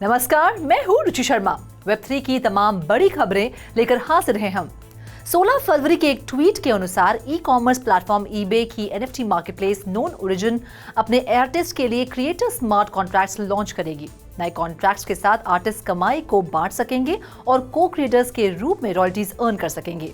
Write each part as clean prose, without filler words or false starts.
नमस्कार, मैं हूँ रुचि शर्मा। वेब3 की तमाम बड़ी खबरें लेकर हाजिर हैं हम। 16 फरवरी के एक ट्वीट के अनुसार ई कॉमर्स प्लेटफॉर्म ईबे की एनएफटी मार्केटप्लेस नोन ओरिजिन अपने आर्टिस्ट के लिए क्रिएटर स्मार्ट कॉन्ट्रैक्ट्स लॉन्च करेगी। नए कॉन्ट्रैक्ट्स के साथ आर्टिस्ट कमाई को बांट सकेंगे और को क्रिएटर्स के रूप में रॉयल्टीज अर्न कर सकेंगे।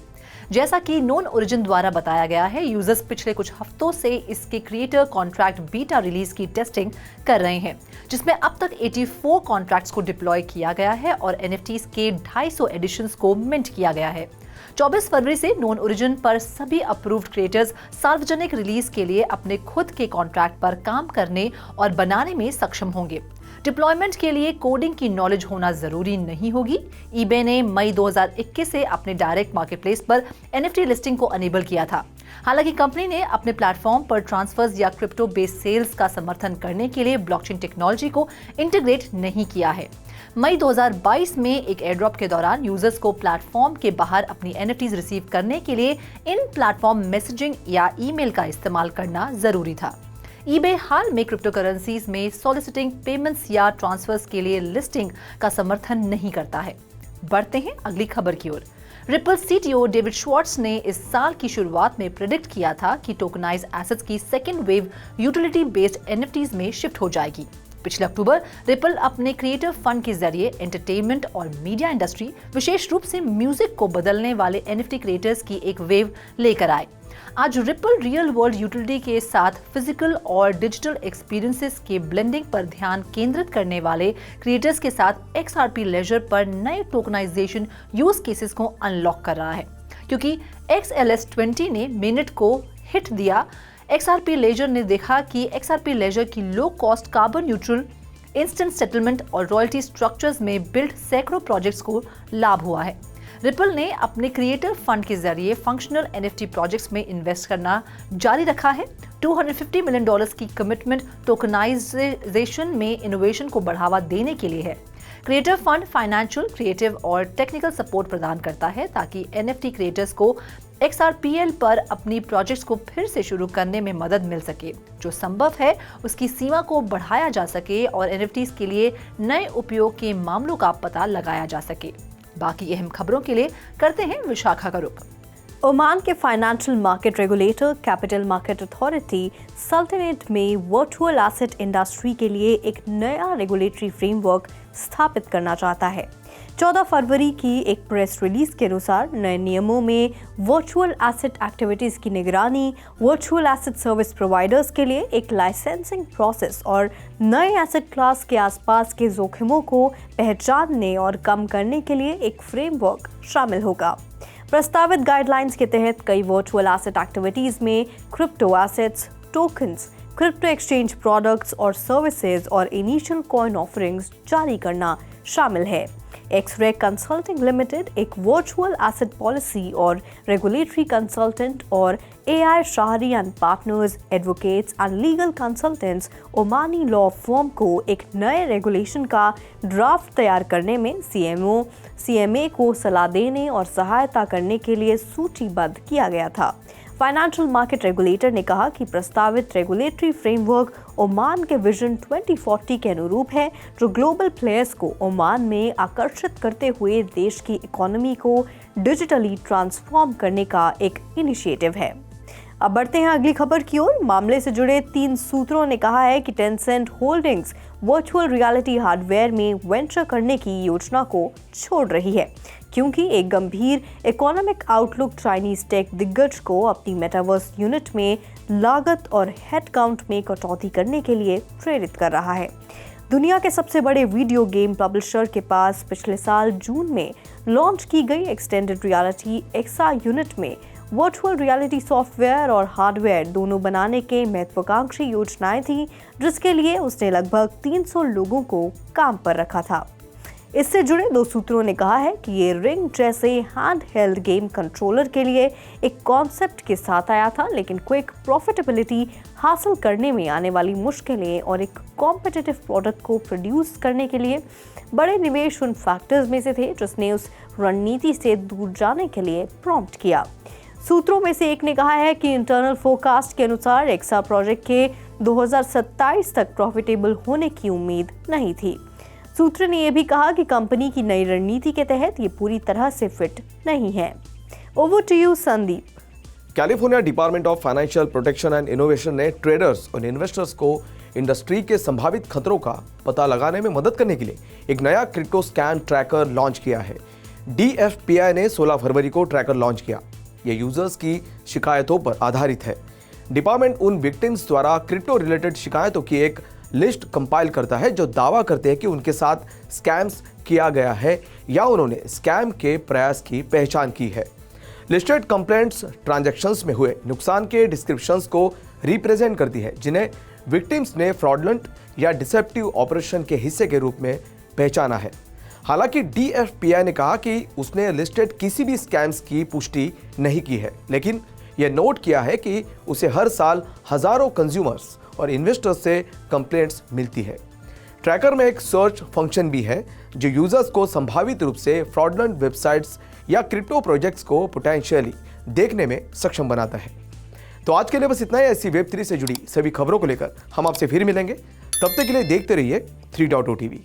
जैसा कि नोन ओरिजिन द्वारा बताया गया है, यूजर्स पिछले कुछ हफ्तों से इसके क्रिएटर कॉन्ट्रैक्ट बीटा रिलीज की टेस्टिंग कर रहे हैं, जिसमें अब तक 84 कॉन्ट्रैक्ट्स को डिप्लॉय किया गया है और एनएफटीज के 250 एडिशंस को मिंट किया गया है। 24 फरवरी से नोन ओरिजिन पर सभी अप्रूव्ड क्रिएटर्स सार्वजनिक रिलीज के लिए अपने खुद के कॉन्ट्रैक्ट पर काम करने और बनाने में सक्षम होंगे। डिप्लॉयमेंट के लिए कोडिंग की नॉलेज होना जरूरी नहीं होगी। ईबे ने मई 2021 से अपने डायरेक्ट मार्केटप्लेस पर एनएफटी लिस्टिंग को अनेबल किया था। हालांकि कंपनी ने अपने प्लेटफॉर्म पर ट्रांसफर्स या क्रिप्टो बेस्ड सेल्स का समर्थन करने के लिए ब्लॉकचेन टेक्नोलॉजी को इंटीग्रेट नहीं किया है। मई 2022 में एक एयरड्रॉप के दौरान यूजर्स को प्लेटफॉर्म के बाहर अपनी एनएफटीज रिसीव करने के लिए इन प्लेटफॉर्म मैसेजिंग या ईमेल का इस्तेमाल करना जरूरी था। ईबे हाल में क्रिप्टो करेंसीज में सॉलिसिटिंग पेमेंट्स या ट्रांसफर्स के लिए लिस्टिंग का समर्थन नहीं करता है। बढ़ते हैं अगली खबर की ओर। रिपल सीटीओ डेविड श्वार्ट्ज ने इस साल की शुरुआत में प्रेडिक्ट किया था कि टोकनाइज एसेट्स की second wave utility based NFTs में शिफ्ट हो जाएगी। पिछले अक्टूबर रिपल अपने क्रिएटिव फंड के जरिए एंटरटेनमेंट और मीडिया इंडस्ट्री, विशेष रूप से म्यूजिक को बदलने वाले एनएफटी क्रिएटर्स की एक वेव लेकर आए। आज रिपल रियल वर्ल्ड यूटिलिटी के साथ फिजिकल और डिजिटल एक्सपीरियंसेस के ब्लेंडिंग पर ध्यान केंद्रित करने वाले क्रिएटर्स के साथ XRP लेजर पर नए टोकनाइजेशन यूज केसेस को अनलॉक कर रहा है। क्योंकि XLS20 ने मिनट को हिट दिया, XRP लेजर ने देखा कि XRP लेजर की low cost carbon neutral instant settlement और रॉयल्टी स्ट्रक्चर्स में बिल्ड सैकड़ों प्रोजेक्ट्स को लाभ हुआ है। रिपल ने अपने क्रिएटर फंड के जरिए फंक्शनल एनएफटी प्रोजेक्ट्स में इन्वेस्ट करना जारी रखा है। $250 मिलियन की कमिटमेंट टोकनाइजेशन में इनोवेशन को बढ़ावा देने के लिए है। क्रिएटर फंड फाइनेंशियल, क्रिएटिव और टेक्निकल सपोर्ट प्रदान करता है ताकि एनएफटी क्रिएटर्स को XRPL पर अपनी प्रोजेक्ट्स को फिर से शुरू करने में मदद मिल सके। जो संभव है उसकी सीमा को बढ़ाया जा सके और एनएफटीज के लिए नए उपयोग के मामलों का पता लगाया जा सके। बाकी अहम खबरों के लिए करते हैं विशाखा का रुख। ओमान के financial market regulator capital market authority सल्तनत में वर्चुअल एसेट इंडस्ट्री के लिए एक नया रेगुलेटरी फ्रेमवर्क स्थापित करना चाहता है। 14 फरवरी की एक प्रेस रिलीज के अनुसार नए नियमों में वर्चुअल एसेट एक्टिविटीज की निगरानी, वर्चुअल एसेट सर्विस प्रोवाइडर्स के लिए एक लाइसेंसिंग प्रोसेस और नए एसेट क्लास के आसपास के जोखिमों को पहचानने और कम करने के लिए एक फ्रेमवर्क शामिल होगा। प्रस्तावित गाइडलाइंस के तहत कई वर्चुअल एसेट एक्टिविटीज में crypto assets, tokens, crypto exchange products और सर्विसेज और इनिशियल कॉइन ऑफरिंग्स जारी करना शामिल है। एक्सरे कंसल्टिंग लिमिटेड एक वर्चुअल एसेट पॉलिसी और रेगुलेटरी कंसल्टेंट और AI Shahri and partners, advocates and legal consultants Omani law firm को एक नए रेगुलेशन का ड्राफ्ट तैयार करने में CMA को सलाह देने और सहायता करने के लिए सूचीबद्ध किया गया था। फाइनेंशियल मार्केट रेगुलेटर ने कहा कि प्रस्तावित रेगुलेटरी फ्रेमवर्क ओमान के विजन 2040 के अनुरूप है, जो ग्लोबल प्लेयर्स को ओमान में आकर्षित करते हुए देश की इकोनॉमी को डिजिटली ट्रांसफॉर्म करने का एक इनिशिएटिव है। अब बढ़ते हैं अगली खबर की ओर। मामले से जुड़े 3 सूत्रों ने कहा है कि Tencent holdings virtual reality hardware में वेंचर करने की योजना को छोड़ रही है, क्योंकि एक गंभीर इकोनॉमिक आउटलुक चाइनीज टेक दिग्गज को अपनी मेटावर्स यूनिट में लागत और हेडकाउंट में कटौती करने के लिए प्रेरित कर रहा है। दुनिया के सबसे बड़े वीडियो गेम पब्लिशर के पास पिछले साल जून में लॉन्च की गई एक्सटेंडेड रियलिटी एक्सा यूनिट में वर्चुअल रियलिटी सॉफ्टवेयर और हार्डवेयर दोनों बनाने के महत्वाकांक्षी योजनाएं थी, जिसके लिए उसने लगभग 300 लोगों को काम पर रखा था। इससे जुड़े 2 सूत्रों ने कहा है कि ये रिंग जैसे हैंड हेल्ड गेम कंट्रोलर के लिए एक कॉन्सेप्ट के साथ आया था, लेकिन क्विक प्रॉफिटेबिलिटी हासिल करने में आने वाली मुश्किलें और एक कॉम्पिटिटिव प्रोडक्ट को प्रोड्यूस करने के लिए बड़े निवेश उन फैक्टर्स में से थे जिसने उस रणनीति से दूर जाने के लिए प्रॉम्प्ट किया। सूत्रों में से एक ने कहा है कि इंटरनल फोरकास्ट के अनुसार एक्सा प्रोजेक्ट के 2027 तक प्रॉफिटेबल होने की उम्मीद नहीं थी। सूत्र ने यह भी कहा कि कंपनी की नई रणनीति के तहत ये पूरी तरह से फिट नहीं है। Over to you Sandeep. California Department of Financial Protection and Innovation ने ट्रेडर्स और इन्वेस्टर्स को इंडस्ट्री के संभावित खतरों का पता लगाने में मदद करने के लिए एक नया क्रिप्टो स्कैन ट्रैकर लॉन्च किया है। DFPI ने 16 फरवरी को ट्रैकर लॉन्च किया। यह यूजर्स की शिकायतों पर आधारित है। डिपार्टमेंट उन विक्टिम्स द्वारा क्रिप्टो रिलेटेड शिकायतों की एक लिस्ट कंपाइल करता है जो दावा करते हैं कि उनके साथ स्कैम्स किया गया है या उन्होंने स्कैम के प्रयास की पहचान की है। लिस्टेड कंप्लेंट्स ट्रांजैक्शंस में हुए नुकसान के डिस्क्रिप्शंस को रिप्रेजेंट करती है जिन्हें विक्टिम्स ने फ्रॉडलेंट या डिसेप्टिव ऑपरेशन के हिस्से के रूप में पहचाना है। हालांकि DFPI ने कहा कि उसने लिस्टेड किसी भी स्कैम्स की पुष्टि नहीं की है, लेकिन यह नोट किया है कि उसे हर साल हजारों कंज्यूमर्स और इन्वेस्टर्स से कंप्लेंट्स मिलती है। ट्रैकर में एक सर्च फंक्शन भी है जो यूजर्स को संभावित रूप से फ्रॉडलेंट वेबसाइट्स या क्रिप्टो प्रोजेक्ट्स को पोटेंशियली देखने में सक्षम बनाता है। तो आज के लिए बस इतना ही। ऐसी Web3 से जुड़ी सभी खबरों को लेकर हम आपसे फिर मिलेंगे। तब तक के लिए देखते रहिए 3.0 TV।